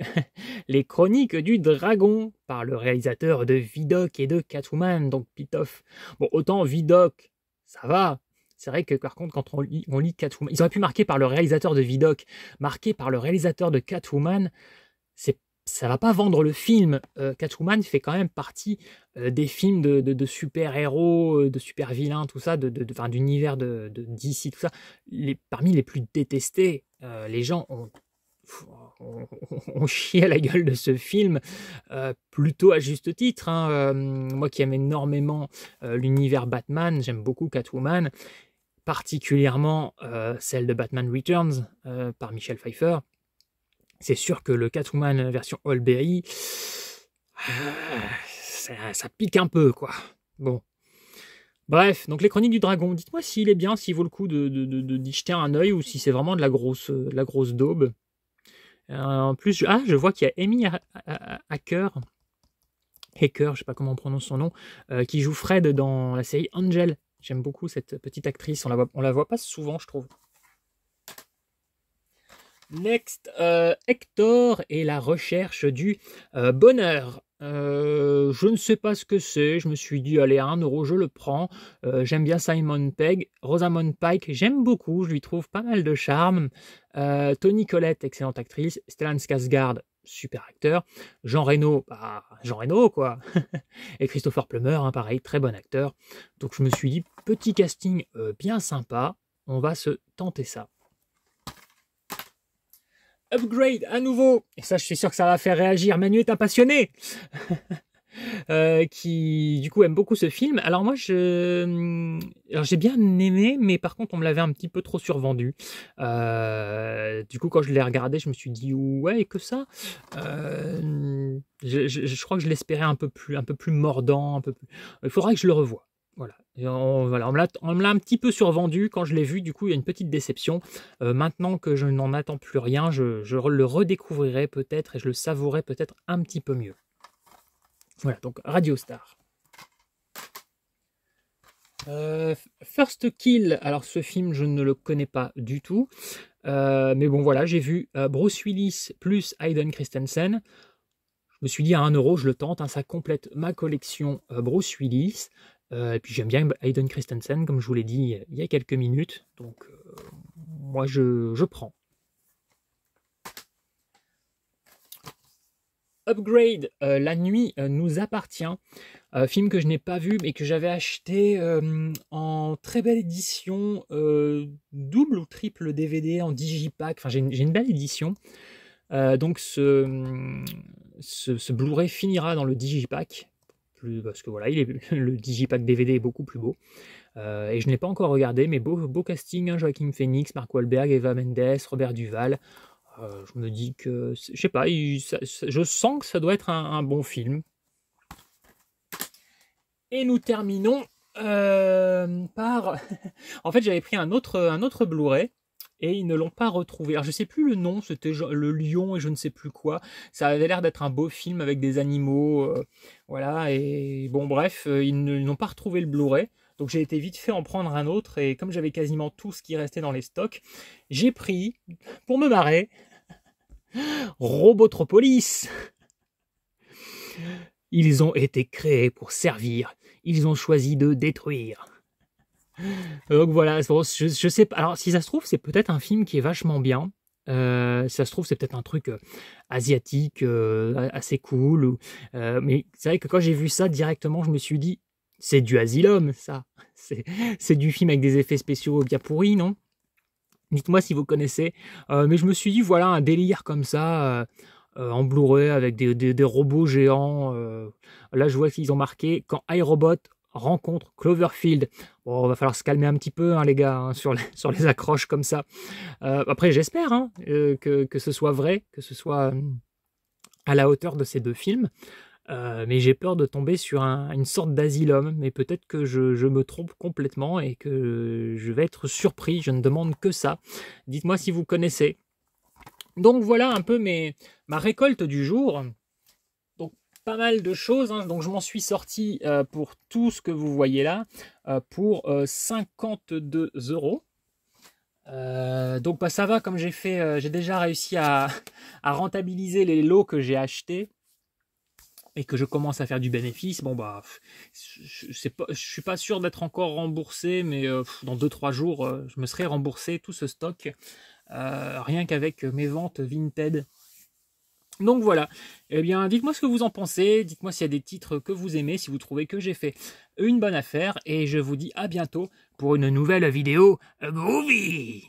Les Chroniques du Dragon, par le réalisateur de Vidoc et de Catwoman, donc Pitoff. Bon, autant Vidoc, ça va. C'est vrai que par contre, quand on lit Catwoman, ils auraient pu marquer par le réalisateur de Vidoc, marqué par le réalisateur de Catwoman, ça va pas vendre le film. Catwoman fait quand même partie des films de super-héros, de super-vilains, tout ça, d'univers de DC, tout ça, parmi les plus détestés. Les gens ont chié à la gueule de ce film, plutôt à juste titre. Hein. Moi qui aime énormément l'univers Batman, j'aime beaucoup Catwoman, particulièrement celle de Batman Returns par Michelle Pfeiffer. C'est sûr que le Catwoman version Holberry, ça pique un peu, quoi. Bon. Bref, donc les Chroniques du Dragon, dites-moi s'il est bien, s'il vaut le coup d'y jeter un œil ou si c'est vraiment de la grosse daube. En plus, je vois qu'il y a Amy Hacker, je sais pas comment on prononce son nom, qui joue Fred dans la série Angel. J'aime beaucoup cette petite actrice, on la voit pas souvent, je trouve. Next, Hector et la recherche du bonheur. Je ne sais pas ce que c'est, je me suis dit, allez, à 1€, je le prends. J'aime bien Simon Pegg. Rosamund Pike, j'aime beaucoup, je lui trouve pas mal de charme. Toni Collette, excellente actrice. Stellan Skarsgård, super acteur. Jean Reno, Jean Reno, quoi. Et Christopher Plummer, hein, pareil, très bon acteur. Donc je me suis dit, petit casting bien sympa, on va se tenter ça. Upgrade à nouveau. Et ça, je suis sûr que ça va faire réagir. Manu est un passionné. qui du coup aime beaucoup ce film. Alors moi alors j'ai bien aimé, mais par contre on me l'avait un petit peu trop survendu. Du coup quand je l'ai regardé, je me suis dit ouais, que ça. Je crois que je l'espérais un peu plus mordant, un peu plus. Il faudra que je le revoie. Voilà. Voilà, on me l'a un petit peu survendu quand je l'ai vu, du coup il y a une petite déception. Maintenant que je n'en attends plus rien, je le redécouvrirai peut-être et je le savourerai peut-être un petit peu mieux. Voilà, donc Radio Star. First Kill, alors ce film je ne le connais pas du tout, mais bon voilà, j'ai vu Bruce Willis plus Hayden Christensen. Je me suis dit à 1 € je le tente, hein, ça complète ma collection Bruce Willis. Et puis j'aime bien Hayden Christensen, comme je vous l'ai dit il y a quelques minutes, donc moi je prends. Upgrade, La nuit nous appartient, film que je n'ai pas vu mais que j'avais acheté en très belle édition, double ou triple DVD en digipack, enfin j'ai une belle édition. Donc ce Blu-ray finira dans le digipack, parce que voilà, le digipack DVD est beaucoup plus beau. Et je ne l'ai pas encore regardé, mais beau casting, hein, Joaquin Phoenix, Mark Wahlberg, Eva Mendes, Robert Duvall. Je me dis que, je sais pas, je sens que ça doit être un bon film. Et nous terminons par... En fait, j'avais pris un autre Blu-ray et ils ne l'ont pas retrouvé. Alors, je sais plus le nom, c'était Le Lion et je ne sais plus quoi. Ça avait l'air d'être un beau film avec des animaux. Voilà, et bon, bref, ils n'ont pas retrouvé le Blu-ray. Donc, j'ai été vite fait en prendre un autre et comme j'avais quasiment tout ce qui restait dans les stocks, j'ai pris, pour me marrer, Robotropolis. Ils ont été créés pour servir. Ils ont choisi de détruire. Donc voilà, je sais pas. Alors si ça se trouve, c'est peut-être un film qui est vachement bien. Si ça se trouve, c'est peut-être un truc asiatique assez cool. Mais c'est vrai que quand j'ai vu ça directement, je me suis dit, c'est du Asylum, ça. C'est du film avec des effets spéciaux bien pourris, non? Dites-moi si vous connaissez. Mais je me suis dit, voilà, un délire comme ça, en Blu-ray, avec des robots géants. Là, je vois qu'ils ont marqué « Quand iRobot rencontre Cloverfield ». Bon, va falloir se calmer un petit peu, hein, les gars, hein, sur les accroches comme ça. Après, j'espère hein, que ce soit vrai, que ce soit à la hauteur de ces deux films. Mais j'ai peur de tomber sur une sorte d'asylum, mais peut-être que je me trompe complètement et que je vais être surpris, je ne demande que ça. Dites-moi si vous connaissez. Donc voilà un peu ma récolte du jour. Donc pas mal de choses, hein. Donc je m'en suis sorti pour tout ce que vous voyez là, pour 52 €. Donc bah, ça va, comme j'ai déjà réussi à rentabiliser les lots que j'ai achetés et que je commence à faire du bénéfice. Bon bah je suis pas sûr d'être encore remboursé, mais dans 2-3 jours je me serai remboursé tout ce stock, rien qu'avec mes ventes Vinted. Donc voilà, eh bien dites-moi ce que vous en pensez, dites-moi s'il y a des titres que vous aimez, si vous trouvez que j'ai fait une bonne affaire, et je vous dis à bientôt pour une nouvelle vidéo Groovy.